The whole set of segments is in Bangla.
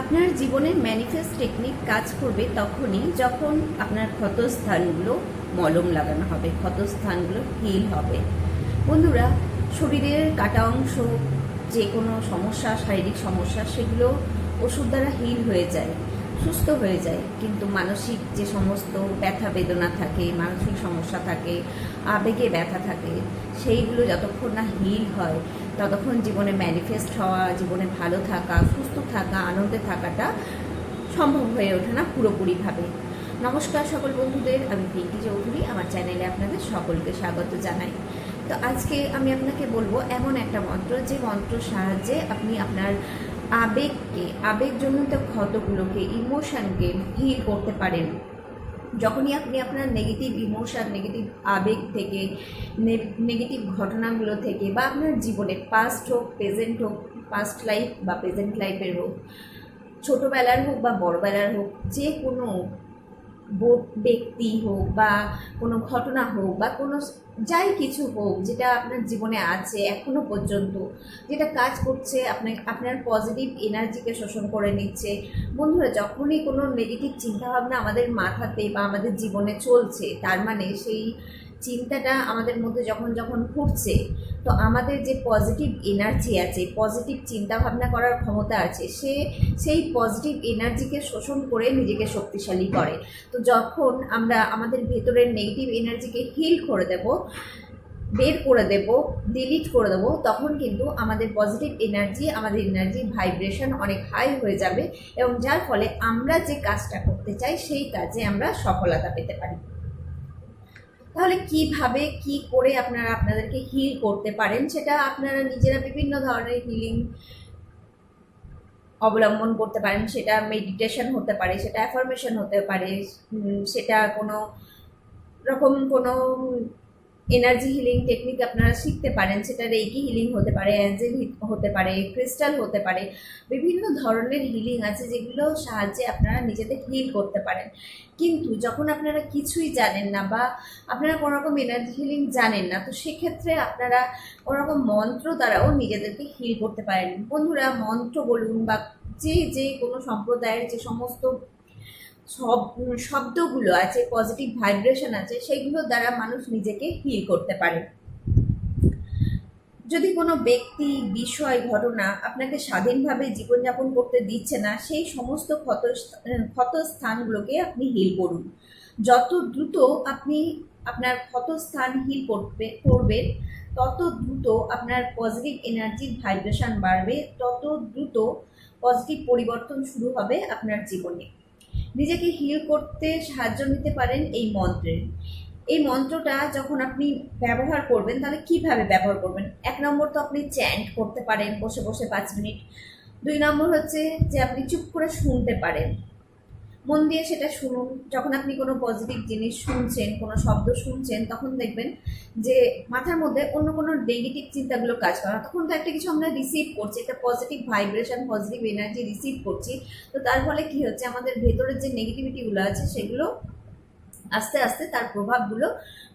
আপনার জীবনে ম্যানিফেস্ট টেকনিক কাজ করবে তখনই যখন আপনার ক্ষতস্থানগুলো মলম লাগানো হবে, ক্ষতস্থানগুলো হিল হবে। বন্ধুরা, শরীরের কাটা অংশ, যে কোনো সমস্যা, শারীরিক সমস্যা, সেগুলো ওষুধ দ্বারা হিল হয়ে যায়, সুস্থ হয়ে যায়। কিন্তু মানসিক যে সমস্ত ব্যথা বেদনা থাকে, মানসিক সমস্যা থাকে, আবেগে ব্যথা থাকে, সেইগুলো যতক্ষণ না হিল হয় ততক্ষণ জীবনে ম্যানিফেস্ট হওয়া, জীবনে ভালো থাকা, সুস্থ থাকা, আনন্দে থাকাটা সম্ভব হয়ে ওঠে না পুরোপুরিভাবে। নমস্কার সকল বন্ধুদের, আমি পিঙ্কি চৌধুরী, আমার চ্যানেলে আপনাদের সকলকে স্বাগত জানাই। তো আজকে আমি আপনাকে বলবো এমন একটা মন্ত্র, যে মন্ত্রের সাহায্যে আপনি আপনার আবেগজনিত ক্ষতগুলোকে, ইমোশনকে হিল করতে পারেন। যখনই আপনি আপনার নেগেটিভ ইমোশন, নেগেটিভ আবেগ থেকে, নেগেটিভ ঘটনাগুলো থেকে, বা আপনার জীবনে পাস্ট হোক, প্রেজেন্ট হোক, পাস্ট লাইফ বা প্রেজেন্ট লাইফের হোক, ছোটোবেলার হোক বা বড়বেলার হোক, যে কোনো ব্যক্তি হোক বা কোনো ঘটনা হোক বা কোনো যাই কিছু হোক, যেটা আপনার জীবনে আছে এখনো পর্যন্ত, যেটা কাজ করছে, আপনার পজিটিভ এনার্জিকে শোষণ করে নিচ্ছে। বন্ধুরা, যখনই কোনো নেগেটিভ চিন্তাভাবনা আমাদের মাথাতে বা আমাদের জীবনে চলছে, তার মানে সেই চিন্তাটা আমাদের মধ্যে যখন যখন ঘুরছে, তো আমাদের যে পজিটিভ এনার্জি আছে, পজিটিভ চিন্তাভাবনা করার ক্ষমতা আছে, সেই পজিটিভ এনার্জিকে শোষণ করে নিজেকে শক্তিশালী করে। তো যখন আমরা আমাদের ভেতরের নেগেটিভ এনার্জিকে হিল করে দেব, বের করে দেব, ডিলিট করে দেবো, তখন কিন্তু আমাদের পজিটিভ এনার্জি, আমাদের এনার্জি ভাইব্রেশন অনেক হাই হয়ে যাবে, এবং যার ফলে আমরা যে কাজটা করতে চাই সেই কাজে আমরা সফলতা পেতে পারি। তাহলে কিভাবে কি করে আপনারা আপনাদেরকে হিল করতে পারেন, সেটা আপনারা নিজেরা বিভিন্ন ধরনের হিলিং অবলম্বন করতে পারেন। সেটা মেডিটেশন হতে পারে, সেটা অ্যাফার্মেশন হতে পারে, সেটা কোনো রকম কোনো এনার্জি হিলিং টেকনিক আপনারা শিখতে পারেন। সেটা রেকি হিলিং হতে পারে, অ্যাঞ্জেল হতে পারে, ক্রিস্টাল হতে পারে। বিভিন্ন ধরনের হিলিং আছে যেগুলো সাহায্যে আপনারা নিজেদের হিল করতে পারেন। কিন্তু যখন আপনারা কিছুই জানেন না বা আপনারা কোনো রকম এনার্জি হিলিং জানেন না, তো সেক্ষেত্রে আপনারা কোনো রকম মন্ত্র দ্বারাও নিজেদেরকে হিল করতে পারেন। বন্ধুরা, মন্ত্র বলুন বা যে কোনো সম্প্রদায়ের যে সমস্ত শব্দগুলো আছে, পজিটিভ ভাইব্রেশন আছে, সেগুলোর দ্বারা মানুষ নিজেকে হিল করতে পারে। যদি কোনো ব্যক্তি, বিষয়, ঘটনা আপনাকে স্বাধীনভাবে জীবনযাপন করতে দিচ্ছে না, সেই সমস্ত ক্ষতস্থানগুলোকে আপনি হিল করুন। যত দ্রুত আপনি আপনার ক্ষতস্থান হিল করবেন, তত দ্রুত আপনার পজিটিভ এনার্জির ভাইব্রেশন বাড়বে, তত দ্রুত পজিটিভ পরিবর্তন শুরু হবে আপনার জীবনে। নিজেকে হিল করতে সাহায্য নিতে পারেন এই মন্ত্রের। এই মন্ত্রটা যখন আপনি ব্যবহার করবেন, তাহলে কিভাবে ব্যবহার করবেন? 1 নম্বর, তো আপনি চ্যান্ট করতে পারেন বসে বসে 5 মিনিট। 2 নম্বর হচ্ছে যে আপনি চুপ করে শুনতে পারেন, মন দিয়ে সেটা শুনুন। যখন আপনি কোনো পজিটিভ জিনিস শুনছেন, কোনো শব্দ শুনছেন, তখন দেখবেন যে মাথার মধ্যে অন্য কোনো নেগেটিভ চিন্তাগুলো কাজ করে না। তখন তো একটা কিছু আমরা রিসিভ করছি, একটা positive vibration, positive energy receive করছি। তো তার ফলে কী হচ্ছে, আমাদের ভেতরের যে নেগেটিভিটিগুলো আছে সেগুলো আস্তে আস্তে তার প্রভাবগুলো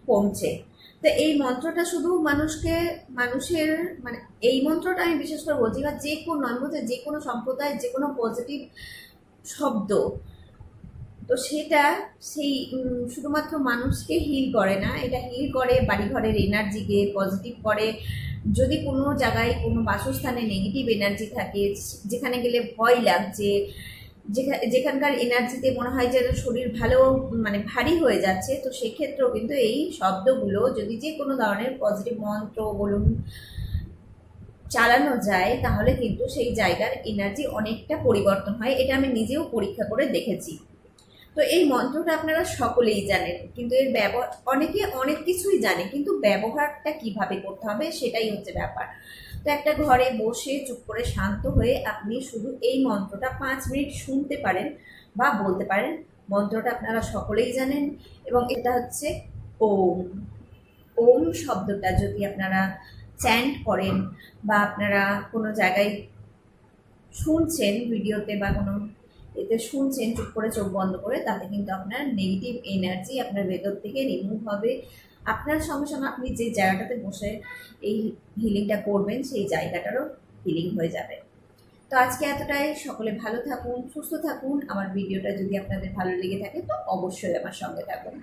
কমছে। তো এই মন্ত্রটা শুধু মানুষের মানে এই মন্ত্রটা আমি বিশেষ করে বলছি, বা যে কোনো মধ্যে যে কোনো সম্প্রদায়ের যে কোনো পজিটিভ শব্দ, তো সেটা সেই শুধুমাত্র মানুষকে হিল করে না, এটা হিল করে বাড়িঘরের এনার্জিকে পজিটিভ করে। যদি কোনো জায়গায়, কোনো বাসস্থানে নেগেটিভ এনার্জি থাকে, যেখানে গেলে ভয় লাগছে, যেখানকার এনার্জিতে মনে হয় যে শরীর ভারী হয়ে যাচ্ছে, তো সেক্ষেত্রেও কিন্তু এই শব্দগুলো যদি যে কোনো ধরনের পজিটিভ মন্ত্র বলুন চালানো যায়, তাহলে কিন্তু সেই জায়গার এনার্জি অনেকটা পরিবর্তন হয়। এটা আমি নিজেও পরীক্ষা করে দেখেছি। তো এই মন্ত্রটা আপনারা সকলেই জানেন, কিন্তু এর অনেকে অনেক কিছুই জানে, কিন্তু ব্যবহারটা কিভাবে করতে হবে সেটাই হচ্ছে ব্যাপার। তো একটা ঘরে বসে চুপ করে শান্ত হয়ে আপনি শুধু এই মন্ত্রটা 5 মিনিট শুনতে পারেন বা বলতে পারেন। মন্ত্রটা আপনারা সকলেই জানেন, এবং এটা হচ্ছে ওম। ওম শব্দটা যদি আপনারা চ্যান্ট করেন বা আপনারা কোনো জায়গায় শুনছেন, ভিডিওতে বা কোনো এতে শুনছেন চুপ করে চোখ বন্ধ করে, তাতে কিন্তু আপনার নেগেটিভ এনার্জি আপনার ভেতর থেকে রিমুভ হবে। আপনার সঙ্গে সঙ্গে আপনি যে জায়গাটাতে বসে এই হিলিংটা করবেন, সেই জায়গাটারও হিলিং হয়ে যাবে। তো আজকে এতটাই। সকলে ভালো থাকুন, সুস্থ থাকুন। আমার ভিডিওটা যদি আপনাদের ভালো লেগে থাকে তো অবশ্যই আমার সঙ্গে থাকুন।